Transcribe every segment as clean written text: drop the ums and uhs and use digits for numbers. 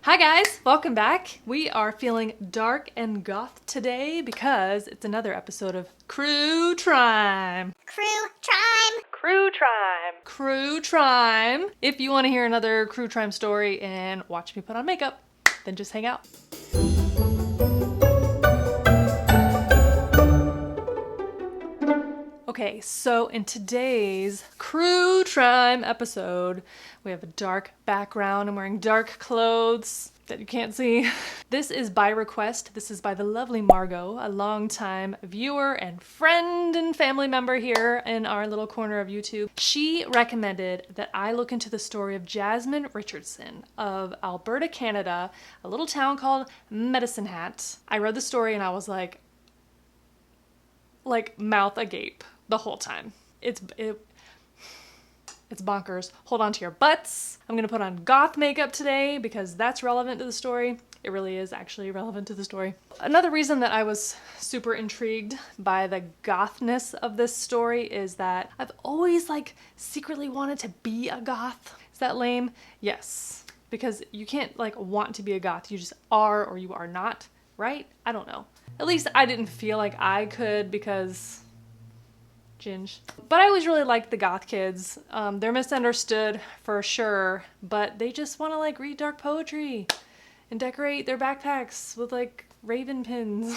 Hi guys, welcome back. We are feeling dark and goth today because it's another episode of Crue Trime. Crue Trime. Crue Trime. Crue Trime. If you want to hear another Crue Trime story and watch me put on makeup, then just hang out. Okay, so in today's Crue Trime episode, we have a dark background. I'm wearing dark clothes that you can't see. This is by request. This is by the lovely Margot, a longtime viewer and friend and family member here in our little corner of YouTube. She recommended that I look into the story of Jasmine Richardson of Alberta, Canada, a little town called Medicine Hat. I read the story and I was like mouth agape the whole time. It's bonkers. Hold on to your butts. I'm gonna put on goth makeup today because that's relevant to the story. It really is actually relevant to the story. Another reason that I was super intrigued by the gothness of this story is that I've always secretly wanted to be a goth. Is that lame? Yes. Because you can't want to be a goth. You just are or you are not, right? I don't know. At least I didn't feel like I could because Ginge. But I always really liked the goth kids. They're misunderstood for sure, but they just want to read dark poetry and decorate their backpacks with raven pins.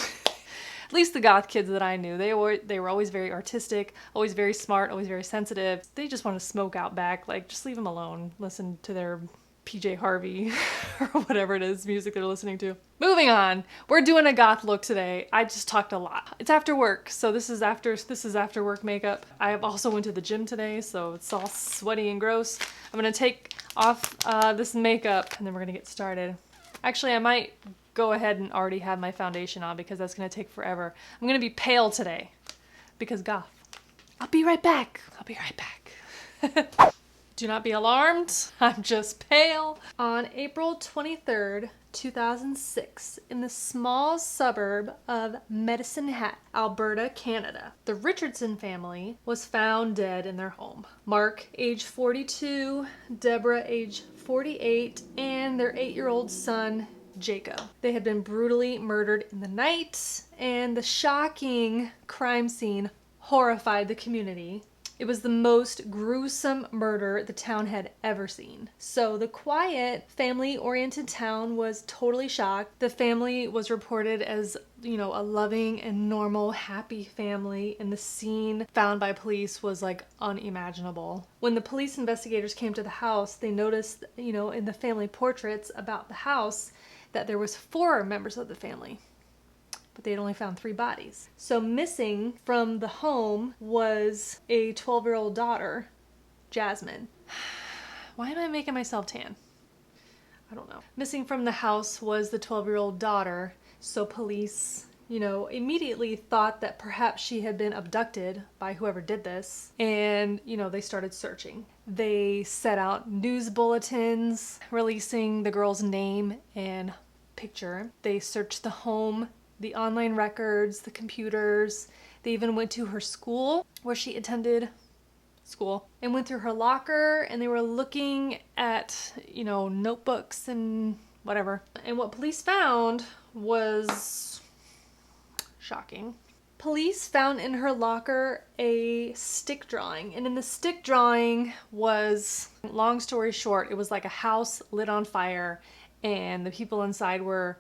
At least the goth kids that I knew, they were always very artistic, always very smart, always very sensitive. They just want to smoke out back. Just leave them alone. Listen to their PJ Harvey or whatever it is music they're listening to. Moving on, we're doing a goth look today. I just talked a lot. It's after work, so this is after work makeup. I have also went to the gym today, so it's all sweaty and gross. I'm gonna take off this makeup and then we're gonna get started. Actually, I might go ahead and already have my foundation on because that's gonna take forever. I'm gonna be pale today because goth. I'll be right back. Do not be alarmed, I'm just pale. On April 23rd, 2006, in the small suburb of Medicine Hat, Alberta, Canada, the Richardson family was found dead in their home. Mark, age 42, Deborah, age 48, and their 8-year-old son, Jacob. They had been brutally murdered in the night, and the shocking crime scene horrified the community. It was the most gruesome murder the town had ever seen. So the quiet, family-oriented town was totally shocked. The family was reported as, a loving and normal, happy family, and the scene found by police was unimaginable. When the police investigators came to the house, they noticed, in the family portraits about the house that there was 4 members of the family. But they had only found 3 bodies. So missing from the home was a 12-year-old daughter, Jasmine. Why am I making myself tan? I don't know. Missing from the house was the 12-year-old daughter, so police, immediately thought that perhaps she had been abducted by whoever did this, and, they started searching. They set out news bulletins releasing the girl's name and picture. They searched the home, the online records, the computers. They even went to her school where she attended school and went through her locker, and they were looking at, notebooks and whatever. And what police found was shocking. Police found in her locker a stick drawing, and in the stick drawing was, long story short, it was like a house lit on fire and the people inside were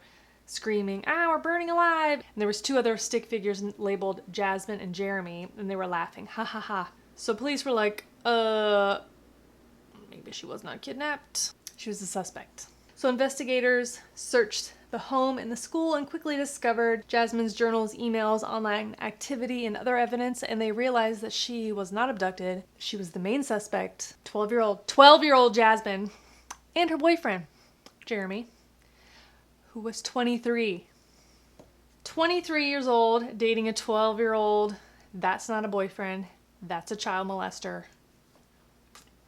screaming, we're burning alive. And there was 2 other stick figures labeled Jasmine and Jeremy, and they were laughing, ha ha ha. So police were like, maybe she was not kidnapped. She was a suspect. So investigators searched the home and the school and quickly discovered Jasmine's journals, emails, online activity, and other evidence, and they realized that she was not abducted. She was the main suspect, 12-year-old Jasmine, and her boyfriend, Jeremy, who was 23. 23 years old, dating a 12-year-old. That's not a boyfriend. That's a child molester.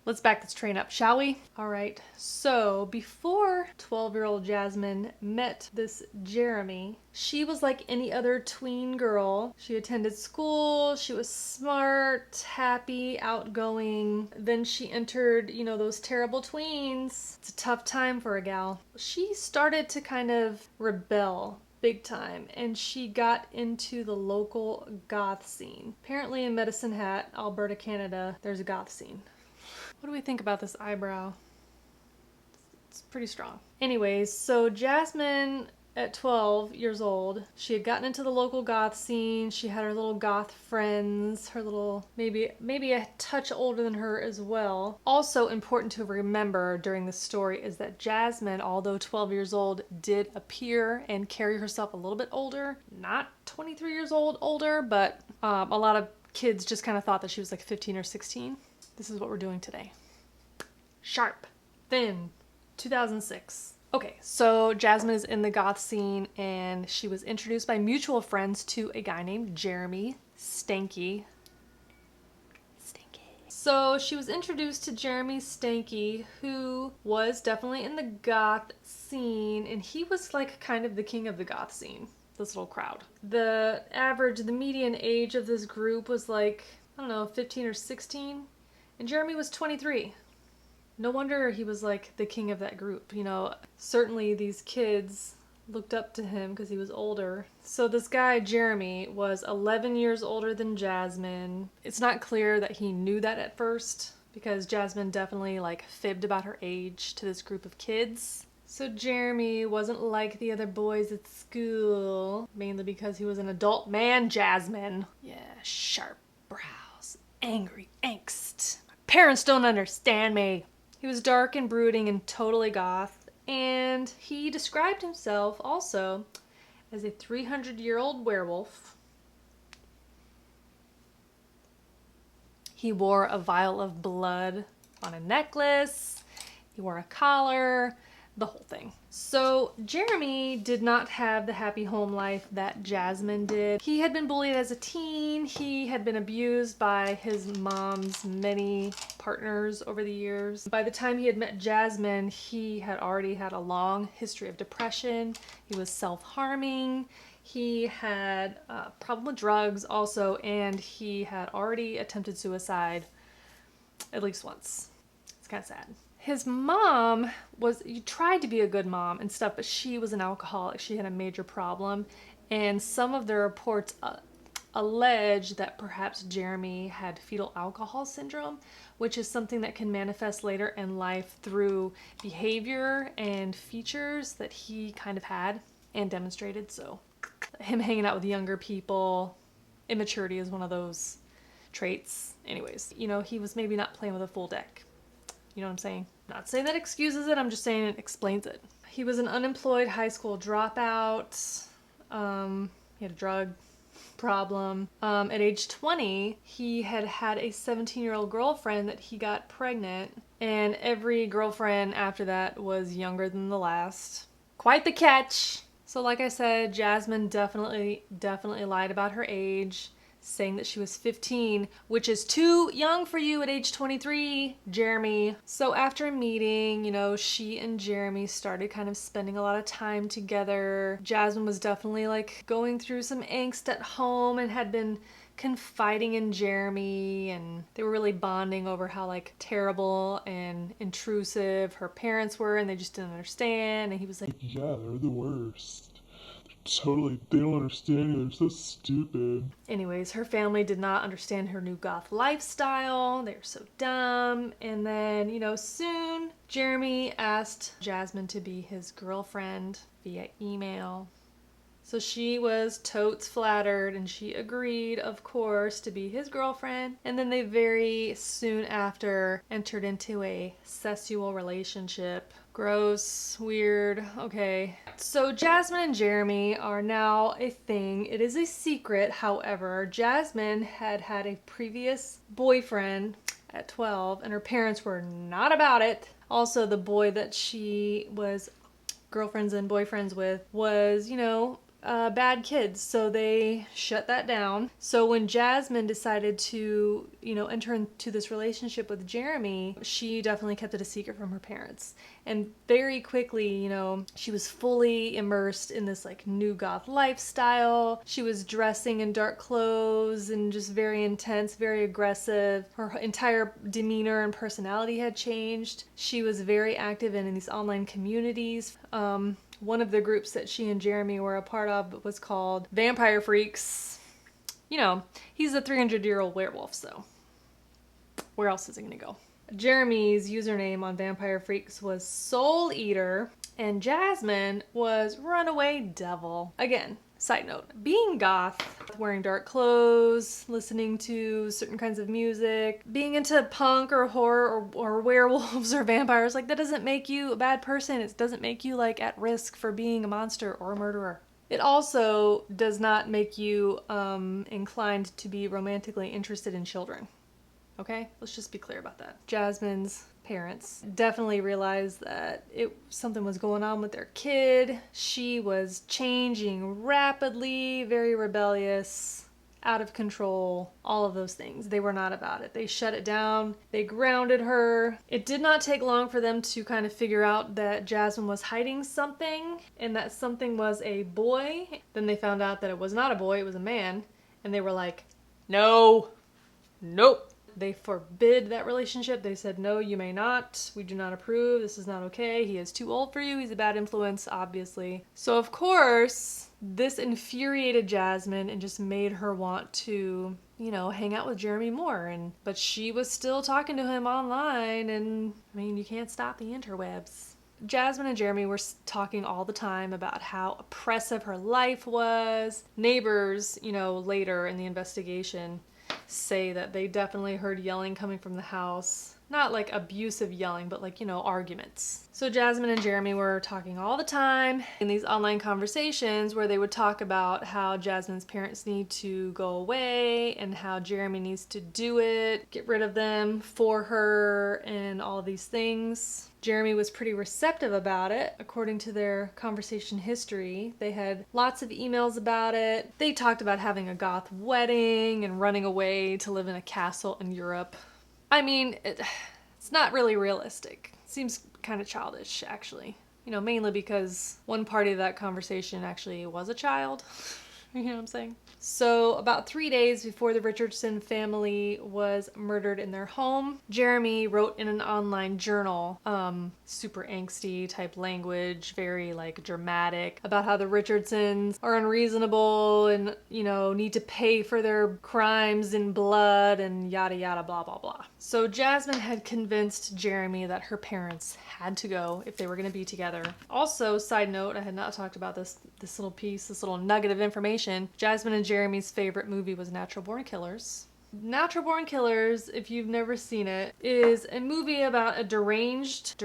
Let's back this train up, shall we? All right, so before 12-year-old Jasmine met this Jeremy, she was like any other tween girl. She attended school, she was smart, happy, outgoing. Then she entered, you know, those terrible tweens. It's a tough time for a gal. She started to kind of rebel big time, and she got into the local goth scene. Apparently in Medicine Hat, Alberta, Canada, there's a goth scene. What do we think about this eyebrow? It's pretty strong. Anyways, so Jasmine at 12 years old, she had gotten into the local goth scene. She had her little goth friends, her little, maybe a touch older than her as well. Also important to remember during this story is that Jasmine, although 12 years old, did appear and carry herself a little bit older. Not 23 years old older, but a lot of kids just kind of thought that she was like 15 or 16. This is what we're doing today. Sharp. Thin. 2006. Okay, so Jasmine is in the goth scene, and she was introduced by mutual friends to a guy named Jeremy Stanky. So she was introduced to Jeremy Stanky, who was definitely in the goth scene, and he was like kind of the king of the goth scene, this little crowd. The median age of this group was like, I don't know, 15 or 16, and Jeremy was 23. No wonder he was like the king of that group. You know, certainly these kids looked up to him because he was older. So this guy, Jeremy, was 11 years older than Jasmine. It's not clear that he knew that at first, because Jasmine definitely like fibbed about her age to this group of kids. So Jeremy wasn't like the other boys at school, mainly because he was an adult man, Jasmine. Yeah, sharp brows, angry angst. My parents don't understand me. He was dark and brooding and totally goth, and he described himself also as a 300-year-old werewolf. He wore a vial of blood on a necklace, he wore a collar, the whole thing. So Jeremy did not have the happy home life that Jasmine did. He had been bullied as a teen. He had been abused by his mom's many partners over the years. By the time he had met Jasmine, he had already had a long history of depression. He was self-harming. He had a problem with drugs also, and he had already attempted suicide at least once. It's kind of sad. His mom tried to be a good mom and stuff, but she was an alcoholic. She had a major problem, and some of the reports allege that perhaps Jeremy had fetal alcohol syndrome, which is something that can manifest later in life through behavior and features that he kind of had and demonstrated. So him hanging out with younger people, immaturity is one of those traits. Anyways, you know, he was maybe not playing with a full deck. You know what I'm saying? Not saying that excuses it, I'm just saying it explains it. He was an unemployed high school dropout. He had a drug problem. At age 20, he had had a 17-year-old girlfriend that he got pregnant, and every girlfriend after that was younger than the last. Quite the catch. So like I said, Jasmine definitely lied about her age, saying that she was 15, which is too young for you at age 23, Jeremy. So after meeting, you know, she and Jeremy started kind of spending a lot of time together. Jasmine was definitely like going through some angst at home and had been confiding in Jeremy, and they were really bonding over how like terrible and intrusive her parents were, and they just didn't understand. And he was like, yeah, they're the worst. Totally, they don't understand you, they're so stupid. Anyways, her family did not understand her new goth lifestyle. They were so dumb. And then, you know, soon Jeremy asked Jasmine to be his girlfriend via email. So she was totes flattered, and she agreed, of course, to be his girlfriend. And then they very soon after entered into a sexual relationship. Gross, weird, okay. So Jasmine and Jeremy are now a thing. It is a secret, however. Jasmine had had a previous boyfriend at 12, and her parents were not about it. Also, the boy that she was girlfriends and boyfriends with was, you know, bad kids, so they shut that down. So when Jasmine decided to, enter into this relationship with Jeremy, she definitely kept it a secret from her parents. And very quickly, she was fully immersed in this like new goth lifestyle. She was dressing in dark clothes and just very intense, very aggressive. Her entire demeanor and personality had changed. She was very active in these online communities. One of the groups that she and Jeremy were a part of was called Vampire Freaks. He's a 300-year-old werewolf, so where else is he gonna go? Jeremy's username on Vampire Freaks was Soul Eater, and Jasmine was Runaway Devil. Again, side note, being goth, wearing dark clothes, listening to certain kinds of music, being into punk or horror or werewolves or vampires, like that doesn't make you a bad person. It doesn't make you like at risk for being a monster or a murderer. It also does not make you inclined to be romantically interested in children. Okay? Let's just be clear about that. Jasmine's parents definitely realized that something was going on with their kid. She was changing rapidly, very rebellious, out of control, all of those things. They were not about it. They shut it down. They grounded her. It did not take long for them to kind of figure out that Jasmine was hiding something and that something was a boy. Then they found out that it was not a boy, it was a man. And they were like, no, nope. They forbid that relationship. They said, no, you may not. We do not approve. This is not okay. He is too old for you. He's a bad influence, obviously. So, of course, this infuriated Jasmine and just made her want to, hang out with Jeremy more. But she was still talking to him online, and, you can't stop the interwebs. Jasmine and Jeremy were talking all the time about how oppressive her life was. Neighbors, later in the investigation, say that they definitely heard yelling coming from the house. Not like abusive yelling, but like, arguments. So Jasmine and Jeremy were talking all the time in these online conversations where they would talk about how Jasmine's parents need to go away and how Jeremy needs to do it, get rid of them for her, and all these things. Jeremy was pretty receptive about it. According to their conversation history, they had lots of emails about it. They talked about having a goth wedding and running away to live in a castle in Europe. It's not really realistic. Seems kind of childish, actually. Mainly because one party of that conversation actually was a child. You know what I'm saying? So about 3 days before the Richardson family was murdered in their home, Jeremy wrote in an online journal, super angsty type language, very like dramatic, about how the Richardsons are unreasonable and, need to pay for their crimes in blood and yada yada blah blah blah. So Jasmine had convinced Jeremy that her parents had to go if they were going to be together. Also, side note, I had not talked about this little nugget of information. Jasmine and Jeremy's favorite movie was Natural Born Killers. Natural Born Killers, if you've never seen it, is a movie about a deranged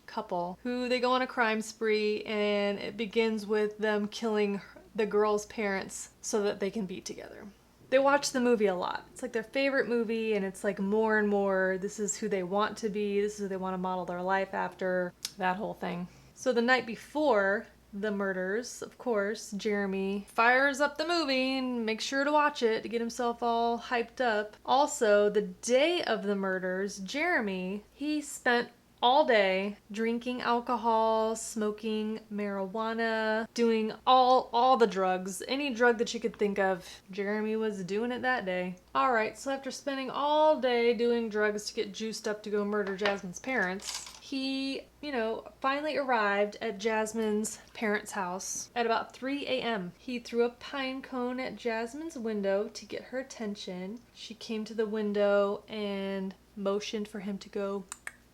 couple who they go on a crime spree, and it begins with them killing the girl's parents so that they can be together. They watch the movie a lot. It's like their favorite movie, and it's like more and more, this is who they want to be, this is who they want to model their life after, that whole thing. So the night before the murders, of course, Jeremy fires up the movie and makes sure to watch it to get himself all hyped up. Also, the day of the murders, Jeremy, he spent all day drinking alcohol, smoking marijuana, doing all the drugs. Any drug that you could think of, Jeremy was doing it that day. Alright, so after spending all day doing drugs to get juiced up to go murder Jasmine's parents, he, finally arrived at Jasmine's parents' house at about 3 a.m. He threw a pine cone at Jasmine's window to get her attention. She came to the window and motioned for him to go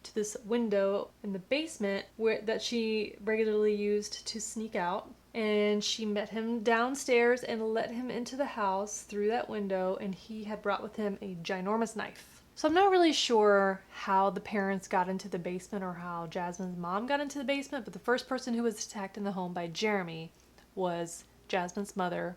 to this window in the basement that she regularly used to sneak out. And she met him downstairs and let him into the house through that window, and he had brought with him a ginormous knife. So I'm not really sure how the parents got into the basement or how Jasmine's mom got into the basement, but the first person who was attacked in the home by Jeremy was Jasmine's mother,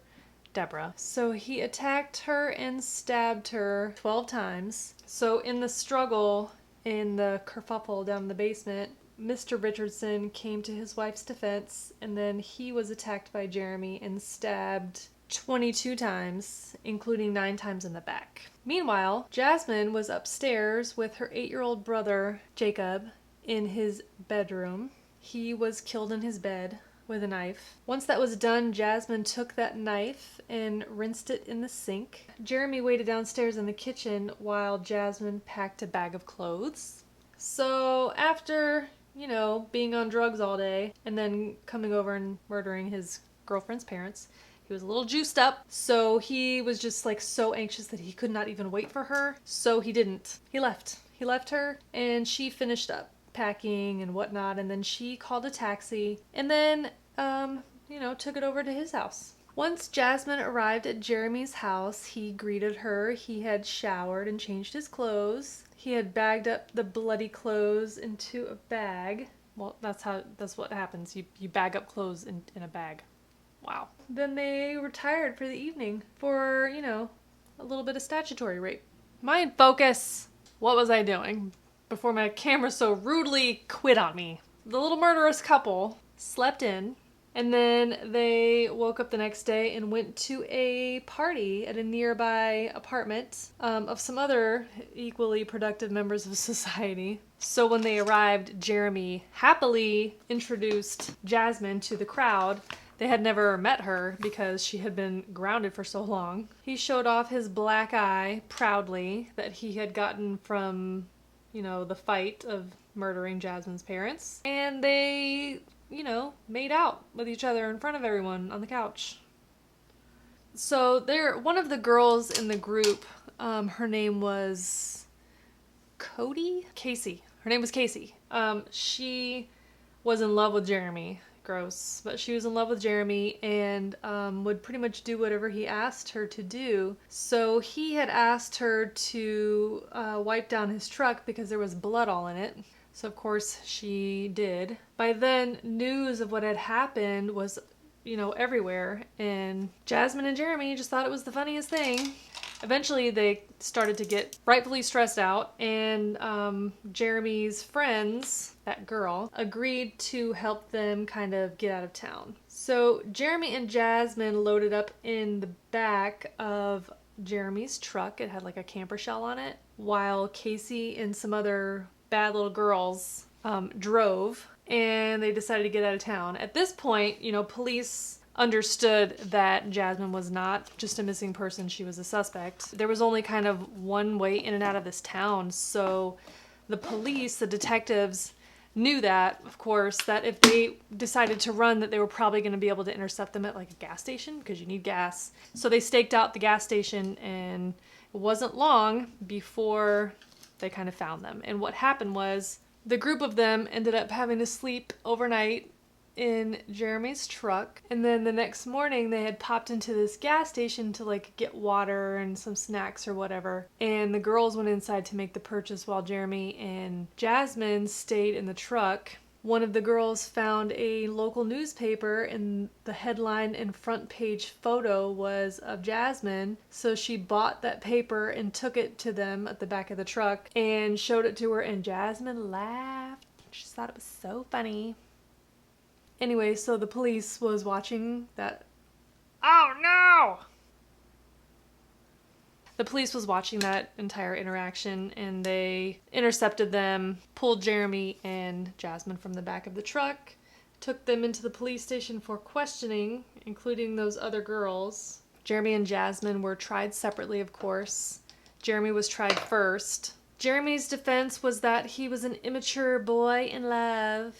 Deborah. So he attacked her and stabbed her 12 times. So in the struggle, in the kerfuffle down in the basement, Mr. Richardson came to his wife's defense, and then he was attacked by Jeremy and stabbed 22 times, including 9 times in the back. Meanwhile, Jasmine was upstairs with her 8-year-old brother, Jacob, in his bedroom. He was killed in his bed with a knife. Once that was done, Jasmine took that knife and rinsed it in the sink. Jeremy waited downstairs in the kitchen while Jasmine packed a bag of clothes. So after, being on drugs all day and then coming over and murdering his girlfriend's parents, he was a little juiced up, so he was just so anxious that he could not even wait for her, so he didn't. He left. He left her, and she finished up packing and whatnot, and then she called a taxi, and then, took it over to his house. Once Jasmine arrived at Jeremy's house, he greeted her. He had showered and changed his clothes. He had bagged up the bloody clothes into a bag. Well, that's what happens. You bag up clothes in a bag. Wow. Then they retired for the evening for, a little bit of statutory rape. Mind focus! What was I doing before my camera so rudely quit on me? The little murderous couple slept in, and then they woke up the next day and went to a party at a nearby apartment of some other equally productive members of society. So when they arrived, Jeremy happily introduced Jasmine to the crowd. They had never met her because she had been grounded for so long. He showed off his black eye proudly that he had gotten from, the fight of murdering Jasmine's parents. And they, made out with each other in front of everyone on the couch. So one of the girls in the group, her name was Casey. Her name was Casey. She was in love with Jeremy. Gross. But she was in love with Jeremy and would pretty much do whatever he asked her to do. So he had asked her to wipe down his truck because there was blood all in it. So of course she did. By then, news of what had happened was, everywhere. And Jasmine and Jeremy just thought it was the funniest thing. Eventually, they started to get rightfully stressed out, and Jeremy's friends, that girl, agreed to help them kind of get out of town. So Jeremy and Jasmine loaded up in the back of Jeremy's truck. It had a camper shell on it, while Casey and some other bad little girls drove, and they decided to get out of town. At this point, police understood that Jasmine was not just a missing person, she was a suspect. There was only kind of one way in and out of this town, so the police, the detectives, knew that, of course, that if they decided to run, that they were probably going to be able to intercept them at a gas station, because you need gas. So they staked out the gas station, and it wasn't long before they kind of found them. And what happened was, the group of them ended up having to sleep overnight in Jeremy's truck, and then the next morning they had popped into this gas station to get water and some snacks or whatever, and the girls went inside to make the purchase while Jeremy and Jasmine stayed in the truck. One of the girls found a local newspaper, and the headline and front page photo was of Jasmine, so she bought that paper and took it to them at the back of the truck and showed it to her, and Jasmine laughed. She thought it was so funny. Anyway, so the police was watching that. Oh no! The police was watching that entire interaction, and they intercepted them, pulled Jeremy and Jasmine from the back of the truck, took them into the police station for questioning, including those other girls. Jeremy and Jasmine were tried separately, of course. Jeremy was tried first. Jeremy's defense was that he was an immature boy in love.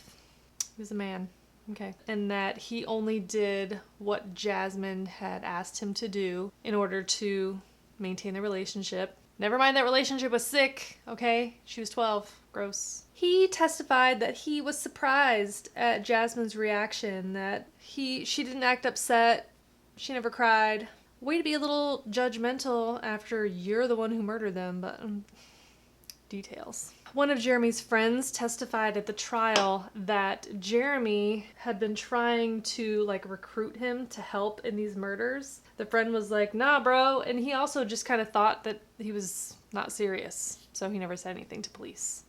He was a man. Okay. And that he only did what Jasmine had asked him to do in order to maintain the relationship. Never mind that relationship was sick, okay? She was 12. Gross. He testified that he was surprised at Jasmine's reaction, that she didn't act upset, she never cried. Way to be a little judgmental after you're the one who murdered them, but details. One of Jeremy's friends testified at the trial that Jeremy had been trying to recruit him to help in these murders. The friend was like, nah, bro. And he also just kind of thought that he was not serious. So he never said anything to police.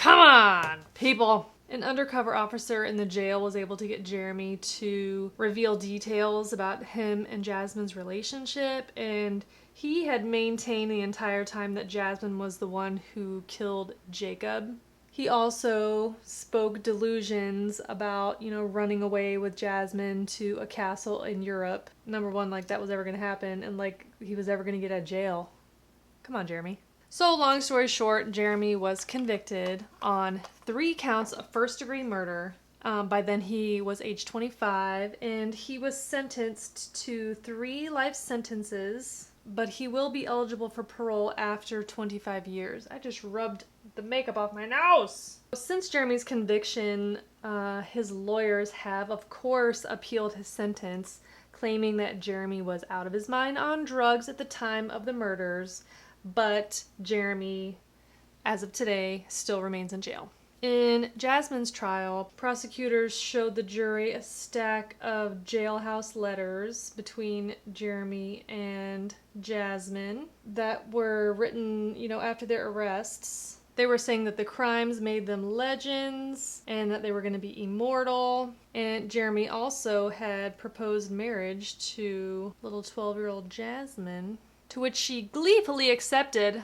Come on, people. An undercover officer in the jail was able to get Jeremy to reveal details about him and Jasmine's relationship, and he had maintained the entire time that Jasmine was the one who killed Jacob. He also spoke delusions about, running away with Jasmine to a castle in Europe. Number one, like that was ever going to happen, and like he was ever going to get out of jail. Come on, Jeremy. So long story short, Jeremy was convicted on 3 counts of first-degree murder. By then he was age 25, and he was sentenced to 3 life sentences, but he will be eligible for parole after 25 years. I just rubbed the makeup off my nose. Since Jeremy's conviction, his lawyers have, of course, appealed his sentence, claiming that Jeremy was out of his mind on drugs at the time of the murders, but Jeremy, as of today, still remains in jail. In Jasmine's trial, prosecutors showed the jury a stack of jailhouse letters between Jeremy and Jasmine that were written, after their arrests. They were saying that the crimes made them legends and that they were going to be immortal. And Jeremy also had proposed marriage to little 12-year-old Jasmine, to which she gleefully accepted.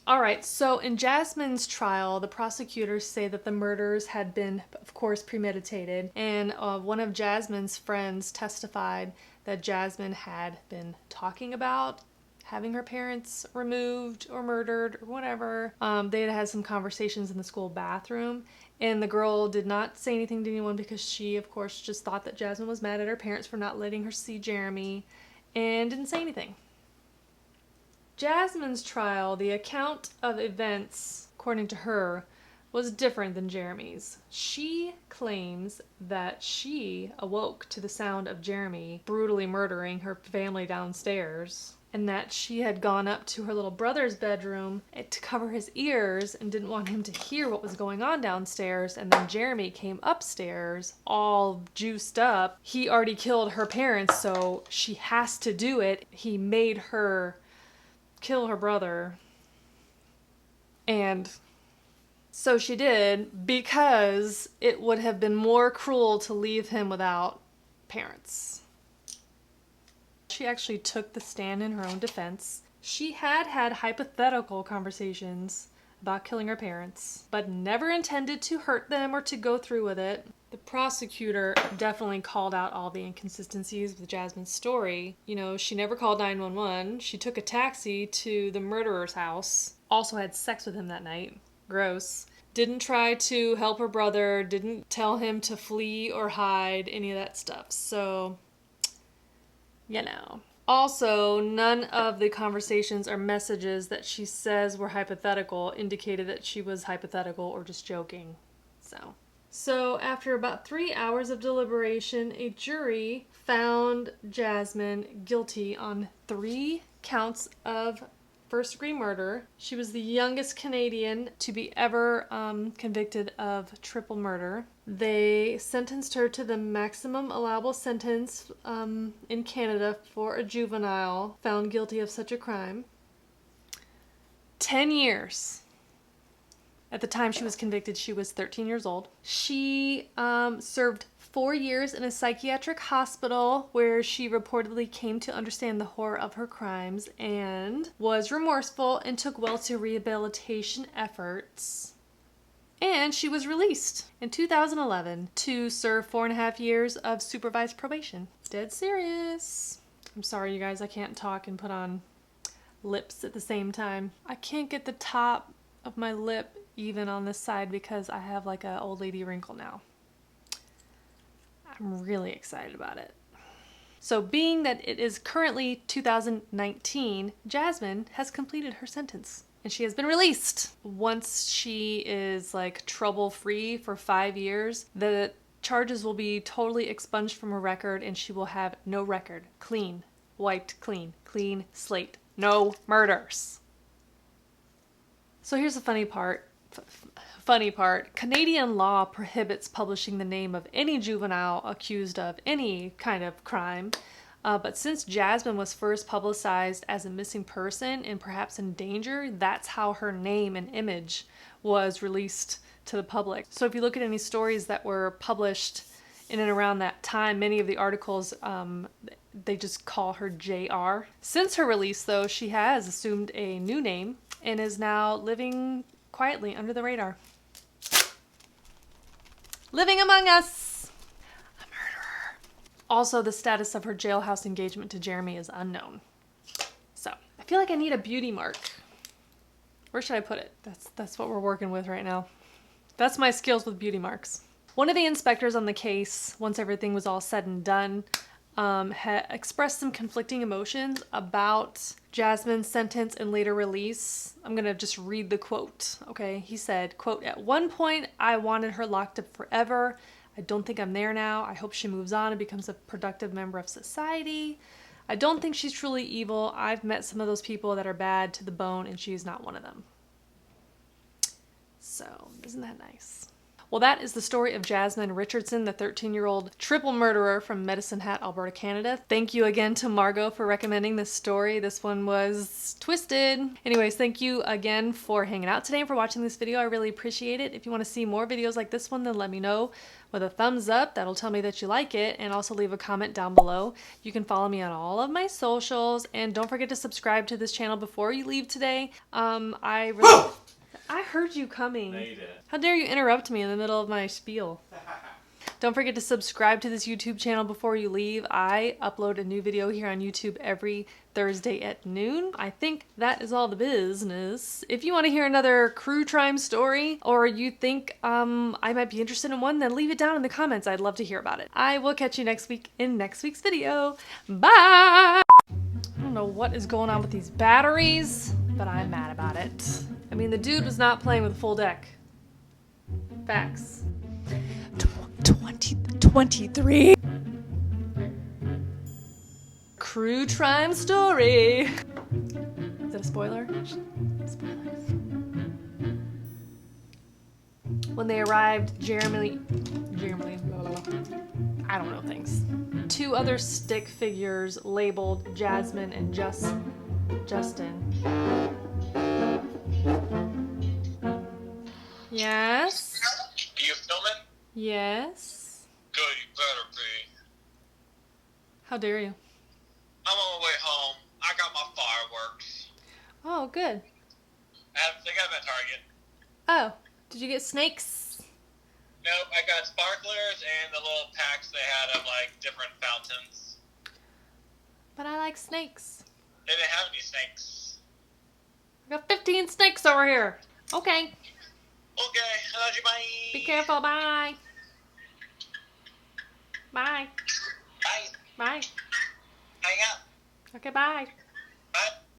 Alright, so in Jasmine's trial, the prosecutors say that the murders had been, of course, premeditated, and one of Jasmine's friends testified that Jasmine had been talking about having her parents removed or murdered or whatever. They had some conversations in the school bathroom, and the girl did not say anything to anyone because she, of course, just thought that Jasmine was mad at her parents for not letting her see Jeremy, and didn't say anything. Jasmine's trial, the account of events, according to her, was different than Jeremy's. She claims that she awoke to the sound of Jeremy brutally murdering her family downstairs, and that she had gone up to her little brother's bedroom to cover his ears and didn't want him to hear what was going on downstairs, and then Jeremy came upstairs all juiced up. He already killed her parents, so she has to do it. He made her kill her brother, and so she did, because it would have been more cruel to leave him without parents. She actually took the stand in her own defense. She had had hypothetical conversations about killing her parents, but never intended to hurt them or to go through with it. The prosecutor definitely called out all the inconsistencies with Jasmine's story. She never called 911. She took a taxi to the murderer's house. Also had sex with him that night. Gross. Didn't try to help her brother. Didn't tell him to flee or hide, any of that stuff. So, Also, none of the conversations or messages that she says were hypothetical indicated that she was hypothetical or just joking. So after about 3 hours of deliberation, a jury found Jasmine guilty on 3 counts of first-degree murder. She was the youngest Canadian to be ever convicted of triple murder. They sentenced her to the maximum allowable sentence in Canada for a juvenile found guilty of such a crime. 10 years. At the time she was convicted, she was 13 years old. She served 4 years in a psychiatric hospital where she reportedly came to understand the horror of her crimes and was remorseful and took well to rehabilitation efforts. And she was released in 2011 to serve 4.5 years of supervised probation. Dead serious. I'm sorry, you guys, I can't talk and put on lips at the same time. I can't get the top of my lip even on this side because I have like a old lady wrinkle now. I'm really excited about it. So being that it is currently 2019, Jasmine has completed her sentence and she has been released. Once she is like trouble-free for 5 years, the charges will be totally expunged from her record and she will have no record. Clean. Wiped clean. Clean slate. No murders. So here's the funny part. Canadian law prohibits publishing the name of any juvenile accused of any kind of crime. But since Jasmine was first publicized as a missing person and perhaps in danger, that's how her name and image was released to the public. So if you look at any stories that were published in and around that time, many of the articles, they just call her JR. Since her release, though, she has assumed a new name and is now living quietly under the radar. Living among us! A murderer. Also, the status of her jailhouse engagement to Jeremy is unknown. So, I feel like I need a beauty mark. Where should I put it? That's what we're working with right now. That's my skills with beauty marks. One of the inspectors on the case, once everything was all said and done, had expressed some conflicting emotions about Jasmine's sentence and later release. I'm going to just read the quote, okay? He said, quote, "At one point, I wanted her locked up forever. I don't think I'm there now. I hope she moves on and becomes a productive member of society. I don't think she's truly evil. I've met some of those people that are bad to the bone, and she's not one of them." So, isn't that nice? Well, that is the story of Jasmine Richardson, the 13-year-old triple murderer from Medicine Hat, Alberta, Canada. Thank you again to Margot for recommending this story. This one was twisted. Anyways, thank you again for hanging out today and for watching this video. I really appreciate it. If you want to see more videos like this one, then let me know with a thumbs up. That'll tell me that you like it, and also leave a comment down below. You can follow me on all of my socials, and don't forget to subscribe to this channel before you leave today. I heard you coming. No, you didn't. How dare you interrupt me in the middle of my spiel? Don't forget to subscribe to this YouTube channel before you leave. I upload a new video here on YouTube every Thursday at noon. I think that is all the business. If you want to hear another Crue Trime story, or you think I might be interested in one, then leave it down in the comments. I'd love to hear about it. I will catch you next week in next week's video. Bye! I don't know what is going on with these batteries, but I'm mad about it. I mean, the dude was not playing with a full deck. Facts. 23. Crue Trime story. Is that a spoiler? Spoilers. When they arrived, Jeremy, blah, blah, blah. I don't know things. Two other stick figures labeled Jasmine and Justin. Yes? Are you filming? Yes? Good, you better be. How dare you? I'm on my way home. I got my fireworks. Oh, good. They got them at Target. Oh, did you get snakes? Nope, I got sparklers and the little packs they had of, like, different fountains. But I like snakes. They didn't have any snakes. I got 15 snakes over here. Okay. Okay, I love you, bye. Be careful. Bye. Bye. Bye. Bye. Hang up. Okay, bye.